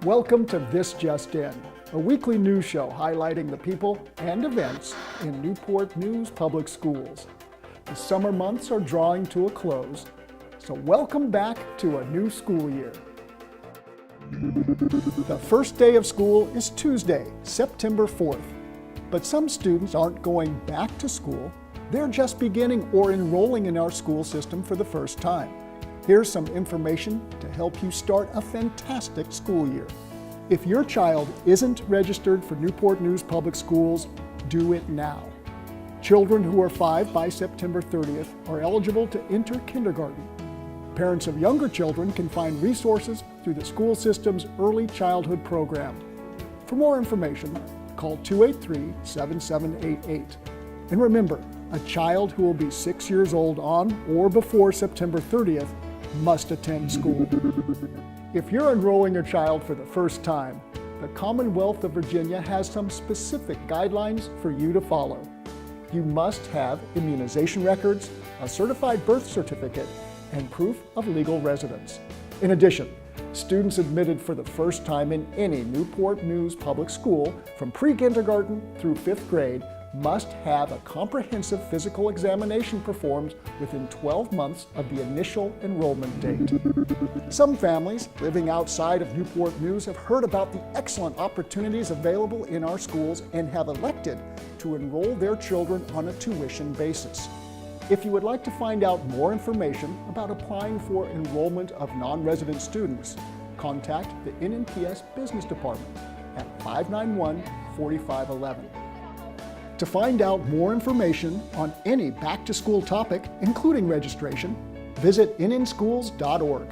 Welcome to This Just In, a weekly news show highlighting the people and events in Newport News Public Schools. The summer months are drawing to a close, so welcome back to a new school year. The first day of school is Tuesday, September 4th, but some students aren't going back to school. They're just beginning or enrolling in our school system for the first time. Here's some information to help you start a fantastic school year. If your child isn't registered for Newport News Public Schools, do it now. Children who are 5 by September 30th are eligible to enter kindergarten. Parents of younger children can find resources through the school system's early childhood program. For more information, call 283-7788. And remember, a child who will be 6 years old on or before September 30th must attend school. If you're enrolling your child for the first time, the Commonwealth of Virginia has some specific guidelines for you to follow. You must have immunization records, a certified birth certificate, and proof of legal residence. In addition, students admitted for the first time in any Newport News public school from pre-kindergarten through 5th grade must have a comprehensive physical examination performed within 12 months of the initial enrollment date. Some families living outside of Newport News have heard about the excellent opportunities available in our schools and have elected to enroll their children on a tuition basis. If you would like to find out more information about applying for enrollment of non-resident students, contact the NNPS Business Department at 591-4511. To find out more information on any back-to-school topic, including registration, visit nnschools.org.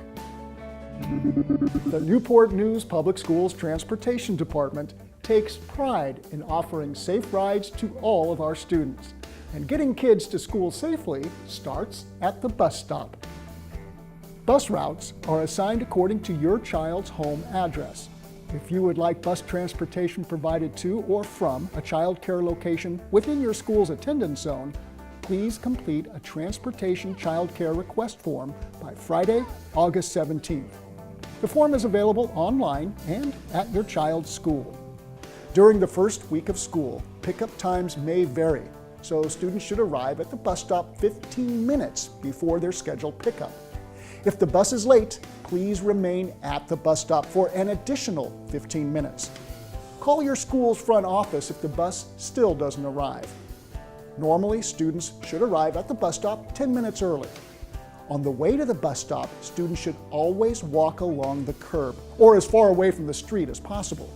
The Newport News Public Schools Transportation Department takes pride in offering safe rides to all of our students, and getting kids to school safely starts at the bus stop. Bus routes are assigned according to your child's home address. If you would like bus transportation provided to or from a child care location within your school's attendance zone, please complete a transportation child care request form by Friday, August 17th. The form is available online and at your child's school. During the first week of school, pickup times may vary, so students should arrive at the bus stop 15 minutes before their scheduled pickup. If the bus is late, please remain at the bus stop for an additional 15 minutes. Call your school's front office if the bus still doesn't arrive. Normally, students should arrive at the bus stop 10 minutes early. On the way to the bus stop, students should always walk along the curb or as far away from the street as possible.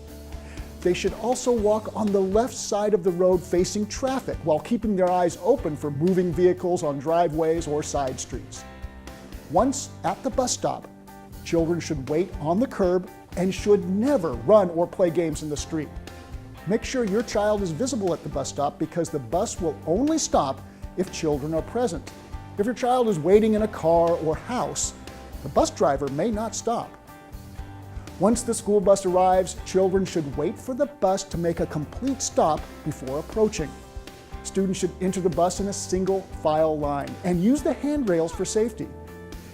They should also walk on the left side of the road facing traffic while keeping their eyes open for moving vehicles on driveways or side streets. Once at the bus stop, children should wait on the curb and should never run or play games in the street. Make sure your child is visible at the bus stop because the bus will only stop if children are present. If your child is waiting in a car or house, the bus driver may not stop. Once the school bus arrives, children should wait for the bus to make a complete stop before approaching. Students should enter the bus in a single file line and use the handrails for safety.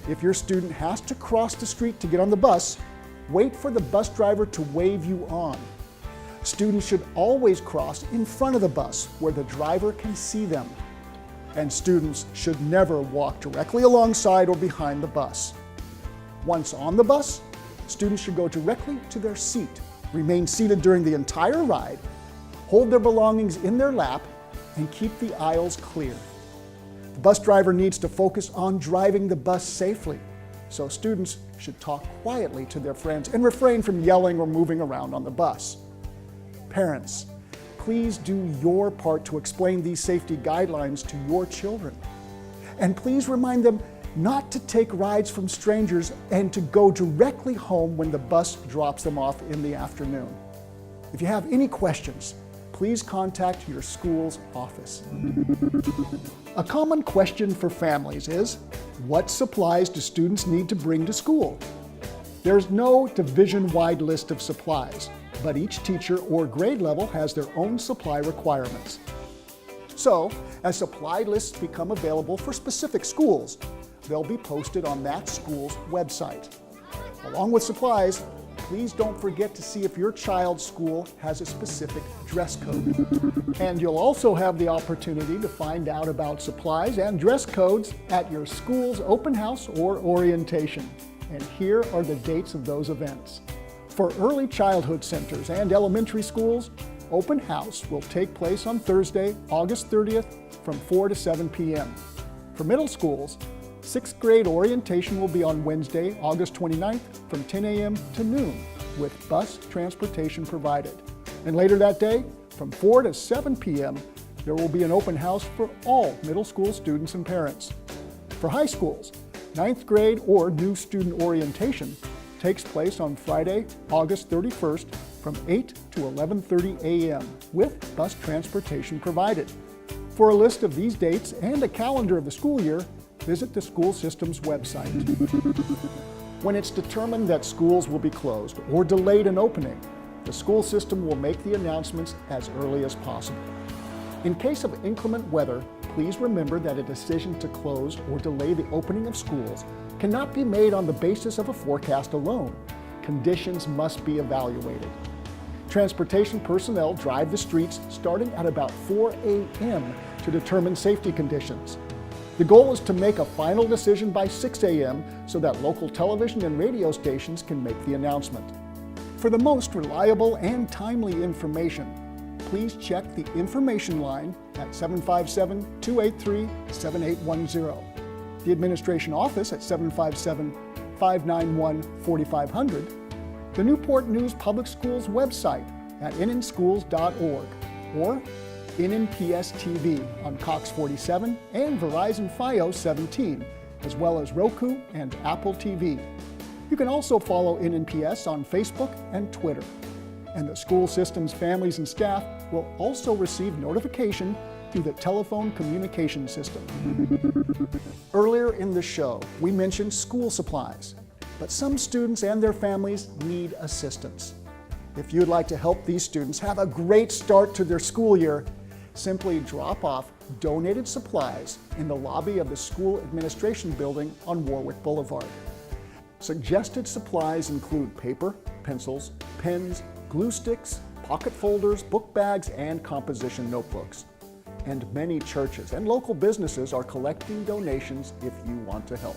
If your student has to cross the street to get on the bus, wait for the bus driver to wave you on. Students should always cross in front of the bus where the driver can see them. And students should never walk directly alongside or behind the bus. Once on the bus, students should go directly to their seat, remain seated during the entire ride, hold their belongings in their lap, and keep the aisles clear. The bus driver needs to focus on driving the bus safely, so students should talk quietly to their friends and refrain from yelling or moving around on the bus. Parents, please do your part to explain these safety guidelines to your children. And please remind them not to take rides from strangers and to go directly home when the bus drops them off in the afternoon. If you have any questions, please contact your school's office. A common question for families is, what supplies do students need to bring to school? There's no division-wide list of supplies, but each teacher or grade level has their own supply requirements. So, as supply lists become available for specific schools, they'll be posted on that school's website. Along with supplies, please don't forget to see if your child's school has a specific dress code. And you'll also have the opportunity to find out about supplies and dress codes at your school's open house or orientation. And here are the dates of those events. For early childhood centers and elementary schools, open house will take place on Thursday, August 30th from 4 to 7 p.m. For middle schools, 6th grade orientation will be on Wednesday, August 29th from 10 a.m. to noon with bus transportation provided. And later that day, from 4 to 7 p.m., there will be an open house for all middle school students and parents. For high schools, 9th grade or new student orientation takes place on Friday, August 31st from 8 to 11:30 a.m. with bus transportation provided. For a list of these dates and a calendar of the school year, visit the school system's website. When it's determined that schools will be closed or delayed in opening, the school system will make the announcements as early as possible. In case of inclement weather, please remember that a decision to close or delay the opening of schools cannot be made on the basis of a forecast alone. Conditions must be evaluated. Transportation personnel drive the streets starting at about 4 a.m. to determine safety conditions. The goal is to make a final decision by 6 a.m. so that local television and radio stations can make the announcement. For the most reliable and timely information, please check the information line at 757-283-7810, the administration office at 757-591-4500, the Newport News Public Schools website at nnschools.org, or NNPS TV on Cox 47 and Verizon Fios 17, as well as Roku and Apple TV. You can also follow NNPS on Facebook and Twitter. And the school system's families and staff will also receive notification through the telephone communication system. Earlier in the show, we mentioned school supplies, but some students and their families need assistance. If you'd like to help these students have a great start to their school year, simply drop off donated supplies in the lobby of the school administration building on Warwick Boulevard. Suggested supplies include paper, pencils, pens, glue sticks, pocket folders, book bags, and composition notebooks. And many churches and local businesses are collecting donations if you want to help.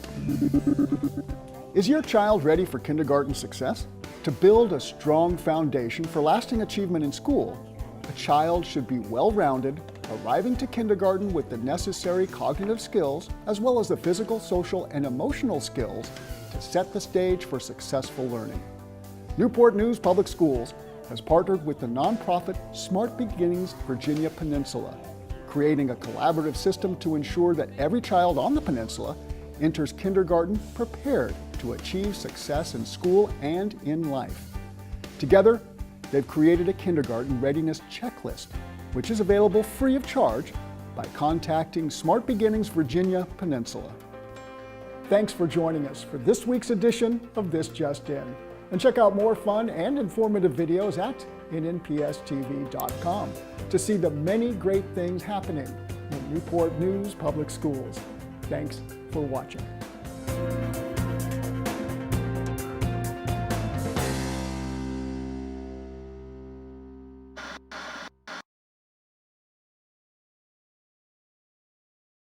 Is your child ready for kindergarten success? To build a strong foundation for lasting achievement in school, a child should be well-rounded, arriving to kindergarten with the necessary cognitive skills, as well as the physical, social, and emotional skills to set the stage for successful learning. Newport News Public Schools has partnered with the nonprofit Smart Beginnings Virginia Peninsula, creating a collaborative system to ensure that every child on the peninsula enters kindergarten prepared to achieve success in school and in life. Together, they've created a kindergarten readiness checklist, which is available free of charge by contacting Smart Beginnings Virginia Peninsula. Thanks for joining us for this week's edition of This Just In. And check out more fun and informative videos at nnpstv.com to see the many great things happening in Newport News Public Schools. Thanks for watching.